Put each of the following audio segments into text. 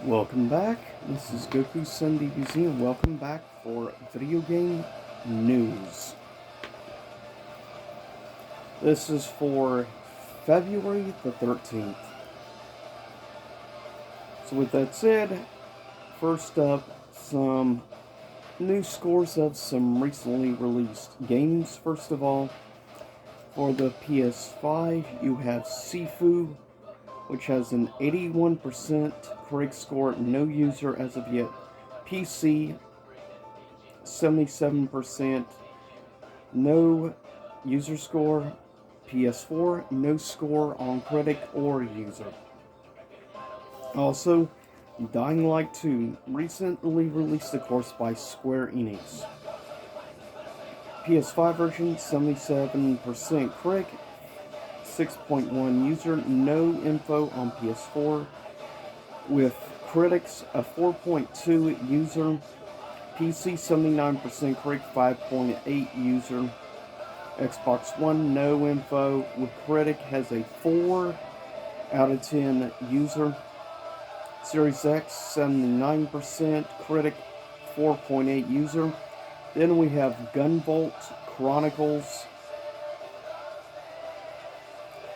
Welcome back. This is Goku Sunday Museum. Welcome back for video game news. This is for February the 13th. So with that said, first up, some new scores of some recently released games. First of all, for the PS5, you have Sifu, which has an 81% correct score, no user as of yet. PC, 77%, no user score. PS4, no score on critic or user. Also, Dying Light 2, recently released, of course, by Square Enix. PS5 version, 77% correct, 6.1 user, no info on PS4, with critics a 4.2 user, PC 79% correct, 5.8 user, Xbox One no info, with critic has a 4 out of 10 user, Series X 79% critic, 4.8 user. Then we have Gunvolt Chronicles,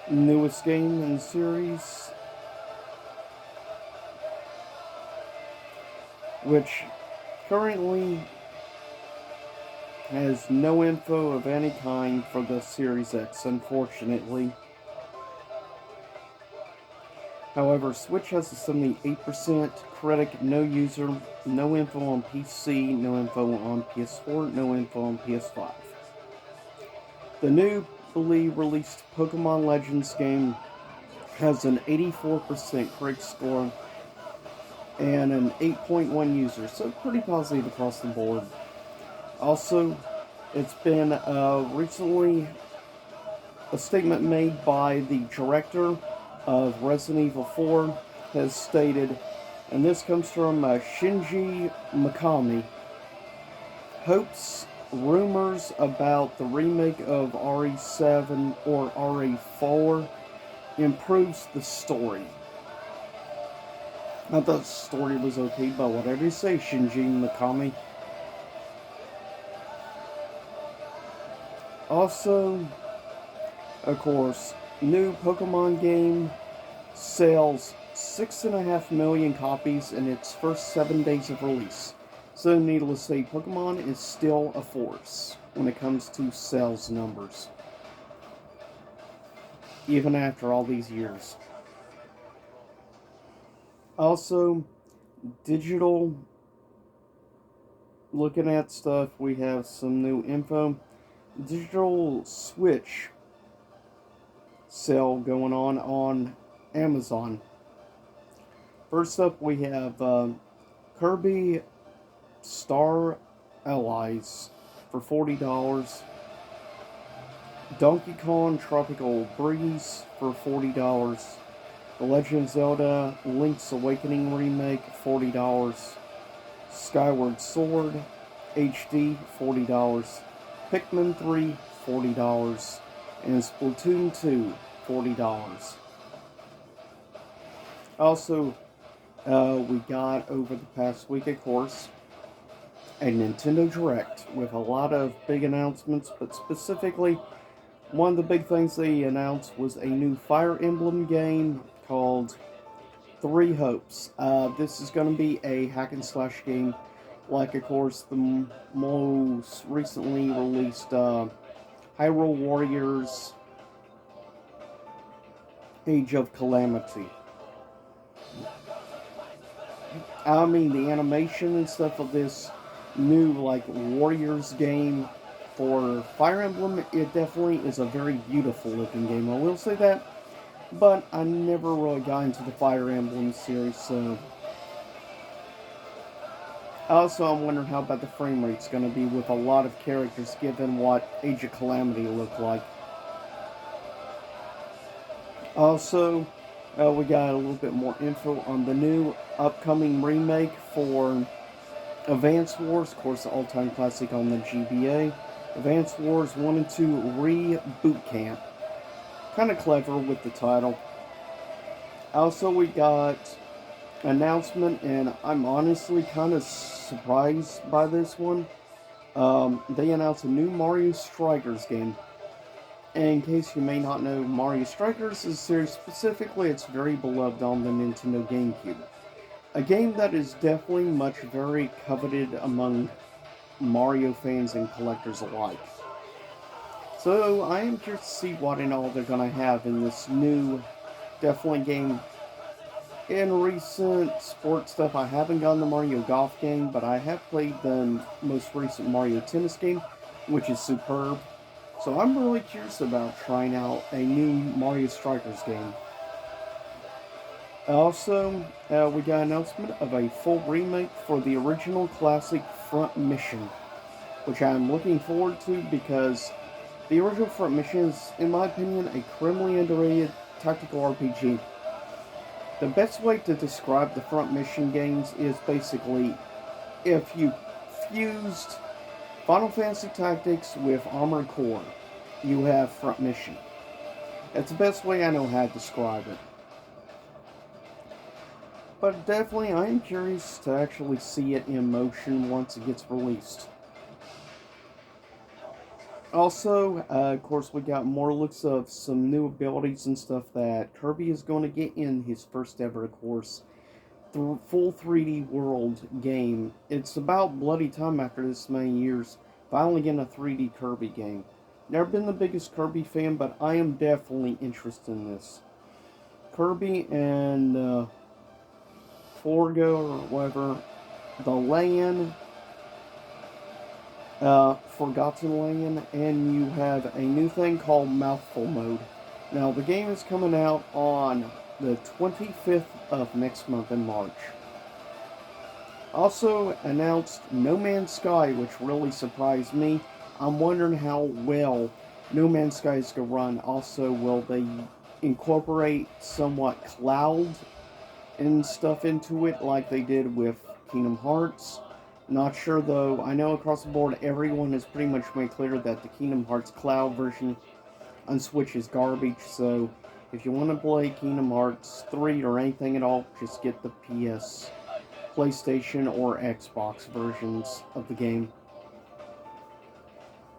newest game in the series, which currently has no info of any kind for the Series X, unfortunately. However, Switch has a 78% critic, no user, no info on PC, no info on PS4, no info on PS5. The newly released Pokemon Legends game has an 84% correct score and an 8.1 user, so pretty positive across the board. Also, it's been recently a statement made by the director of Resident Evil 4 has stated, and this comes from Shinji Mikami, hopes rumors about the remake of RE7 or RE4 improves the story. I thought the story was okay, but whatever you say, Shinji Mikami. Also, of course, new Pokemon game sells 6.5 million copies in its first 7 days of release. So, needless to say, Pokemon is still a force when it comes to sales numbers, even after all these years. Also, digital, looking at stuff, we have some new info. Digital Switch sale going on Amazon. First up, we have Kirby Star Allies for $40. Donkey Kong Tropical Breeze for $40. The Legend of Zelda Link's Awakening Remake, $40. Skyward Sword HD, $40. Pikmin 3, $40. And Splatoon 2, $40. Also, we got over the past week, of course, a Nintendo Direct with a lot of big announcements, but specifically, one of the big things they announced was a new Fire Emblem game called Three Hopes. This is going to be a hack and slash game, like, of course, the most recently released Hyrule Warriors Age of Calamity. I mean, the animation and stuff of this new, like, Warriors game for Fire Emblem, it definitely is a very beautiful looking game, I will say that. But I never really got into the Fire Emblem series, so... Also, I'm wondering how about the frame rate's going to be with a lot of characters, given what Age of Calamity looked like. Also, we got a little bit more info on the new upcoming remake for Advance Wars, of course, the all-time classic on the GBA. Advance Wars 1 and 2 Reboot Camp. Kind of clever with the title. Also, we got announcement, and I'm honestly kind of surprised by this one. They announced a new Mario Strikers game. And in case you may not know, Mario Strikers is a series specifically, it's very beloved on the Nintendo GameCube. A game that is definitely much very coveted among Mario fans and collectors alike. So I am curious to see what and all they're gonna have in this new, definitely game. In recent sports stuff, I haven't gotten the Mario Golf game, but I have played the most recent Mario Tennis game, which is superb. So I'm really curious about trying out a new Mario Strikers game. Also, we got an announcement of a full remake for the original classic Front Mission, which I'm looking forward to because the original Front Mission is, in my opinion, a criminally underrated tactical RPG. The best way to describe the Front Mission games is basically if you fused Final Fantasy Tactics with Armored Core, you have Front Mission. That's the best way I know how to describe it. But definitely, I am curious to actually see it in motion once it gets released. Also, of course, we got more looks of some new abilities and stuff that Kirby is going to get in his first ever, of course, full 3D world game. It's about bloody time after this many years, finally getting a 3D Kirby game. Never been the biggest Kirby fan, but I am definitely interested in this. Kirby and Forgo or whatever, the land, Forgotten Land, and you have a new thing called Mouthful Mode. Now, the game is coming out on the 25th of next month in March. Also announced No Man's Sky, which really surprised me. I'm wondering how well No Man's Sky is going to run. Also, will they incorporate somewhat cloud and stuff into it like they did with Kingdom Hearts? Not sure though. I know across the board everyone has pretty much made clear that the Kingdom Hearts cloud version on Switch is garbage, so if you want to play Kingdom Hearts 3 or anything at all, just get the PS, PlayStation, or Xbox versions of the game.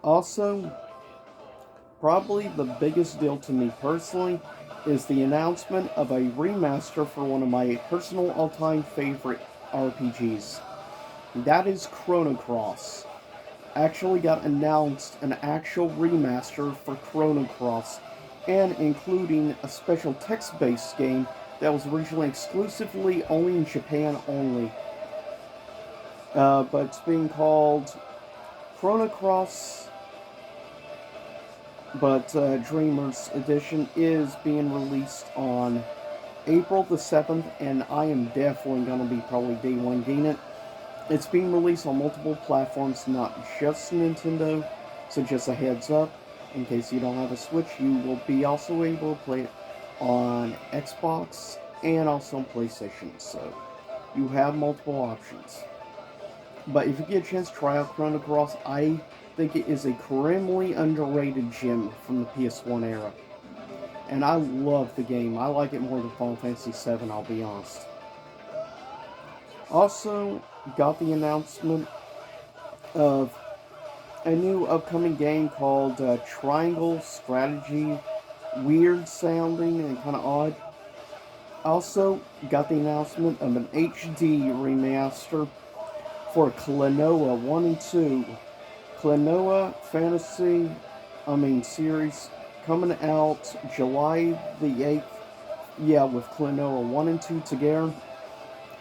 Also, probably the biggest deal to me personally is the announcement of a remaster for one of my personal all-time favorite RPGs. That is Chrono Cross. Actually got announced an actual remaster for Chrono Cross, and including a special text-based game that was originally exclusively only in Japan only. But it's being called Chrono Cross, but Dreamers Edition is being released on April the 7th, and I am definitely going to be probably day one getting it. It's being released on multiple platforms, not just Nintendo, so just a heads up, in case you don't have a Switch, you will be also able to play it on Xbox and also on PlayStation, so you have multiple options. But if you get a chance to try out Chrono Cross, I think it is a criminally underrated gem from the PS1 era. And I love the game. I like it more than Final Fantasy VII, I'll be honest. Also, got the announcement of a new upcoming game called Triangle Strategy. Weird sounding and kind of odd. Also, got the announcement of an HD remaster for Klonoa 1 and 2. Klonoa series coming out July the 8th. Yeah, with Klonoa 1 and 2 together.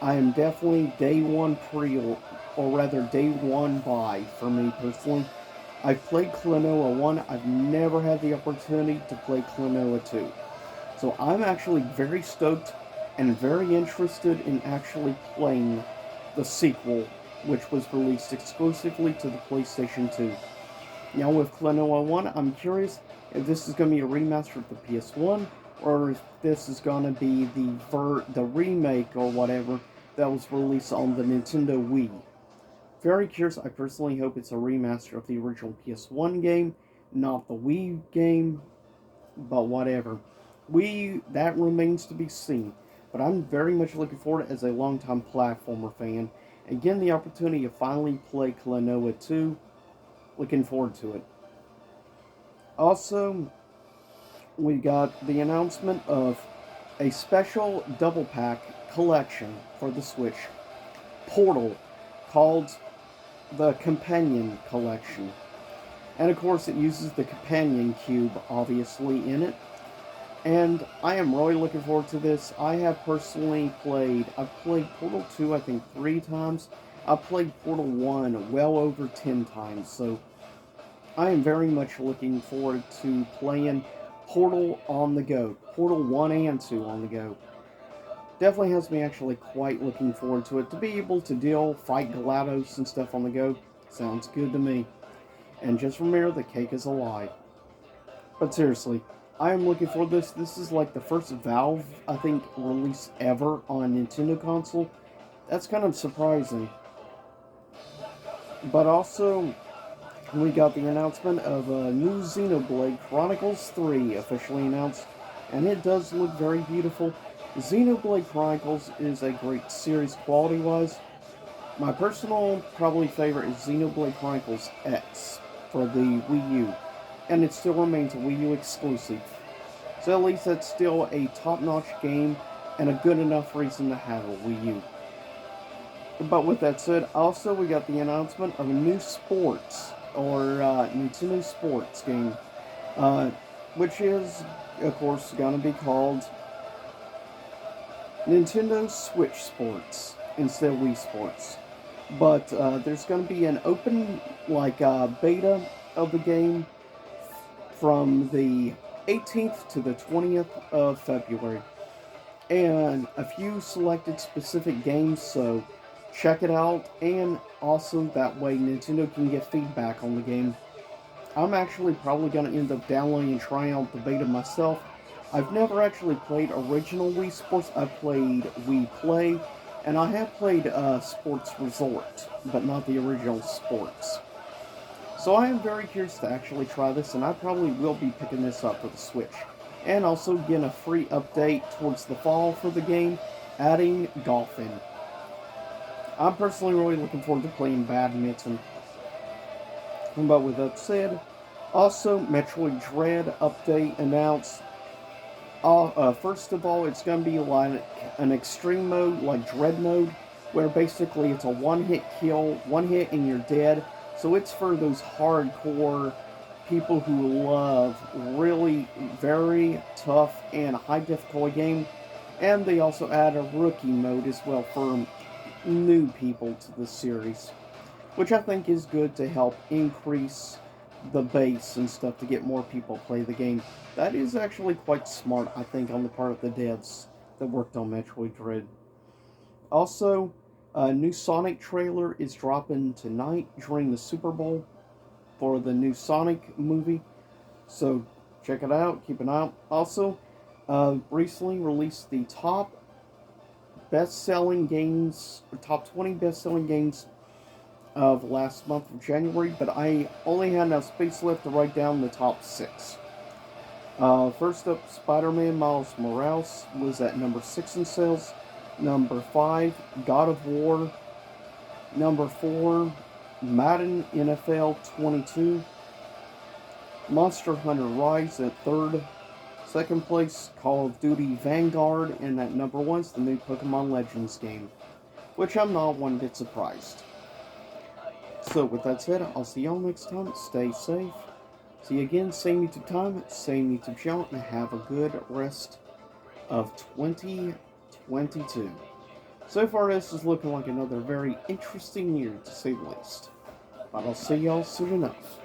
I am definitely day one or rather day one buy for me personally. I've played Klonoa 1, I've never had the opportunity to play Klonoa 2. So I'm actually very stoked and very interested in actually playing the sequel, which was released exclusively to the PlayStation 2. Now with Klonoa 1, I'm curious if this is going to be a remaster of the PS1, or if this is going to be the remake or whatever that was released on the Nintendo Wii. Very curious. I personally hope it's a remaster of the original PS1 game, not the Wii game, but whatever. That remains to be seen. but I'm very much looking forward as a longtime platformer fan. Again, the opportunity to finally play Klonoa 2, looking forward to it. Also, we got the announcement of a special double pack collection for the Switch, Portal, called the Companion Collection. And of course, it uses the Companion Cube, obviously, in it. And I am really looking forward to this. I have personally I've played Portal 2, I think, 3 times. I've played Portal 1 well over 10 times, so I am very much looking forward to playing Portal on the go. Portal 1 and 2 on the go. Definitely has me actually quite looking forward to it. To be able to fight GLaDOS and stuff on the go, sounds good to me. And just remember, the cake is a lie. But seriously, I am looking for this. This is like the first Valve, I think, release ever on a Nintendo console. That's kind of surprising. But also, we got the announcement of a new Xenoblade Chronicles 3 officially announced, and it does look very beautiful. Xenoblade Chronicles is a great series quality-wise. My personal, probably favorite is Xenoblade Chronicles X for the Wii U, and it still remains a Wii U exclusive. So at least that's still a top-notch game and a good enough reason to have a Wii U. But with that said, also we got the announcement of a new sports, or Nintendo Sports game, which is, of course, going to be called Nintendo Switch Sports instead of Wii Sports. But there's going to be an open, beta of the game from the 18th to the 20th of February. And a few selected specific games, so check it out, and also that way Nintendo can get feedback on the game. I'm actually probably going to end up downloading and trying out the beta myself. I've never actually played original Wii Sports. I've played Wii Play, and I have played Sports Resort, but not the original Sports. So I am very curious to actually try this, and I probably will be picking this up for the Switch. And also getting a free update towards the fall for the game, adding golf in. I'm personally really looking forward to playing badminton. But with that said, also Metroid Dread update announced. First of all, it's going to be like an extreme mode, like Dread mode, where basically it's a one-hit kill, one hit and you're dead. So it's for those hardcore people who love really very tough and high difficulty game. And they also add a rookie mode as well for new people to the series, which I think is good to help increase the base and stuff to get more people play the game. That is actually quite smart, I think, on the part of the devs that worked on Metroid Dread. Also, a new Sonic trailer is dropping tonight during the Super Bowl for the new Sonic movie, so check it out, keep an eye out. Also, recently released the top 20 best-selling games of last month of January, but I only had enough space left to write down the top 6. First up, Spider-Man Miles Morales was at number 6 in sales. Number 5, God of War. Number 4, Madden NFL 22. Monster Hunter Rise at 3rd. Second place, Call of Duty Vanguard, and at number 1 is the new Pokemon Legends game, which I'm not one bit surprised. So with that said, I'll see y'all next time. Stay safe. See you again, same YouTube time, same YouTube channel, and have a good rest of 2022. So far, this is looking like another very interesting year, to say the least. But I'll see y'all soon enough.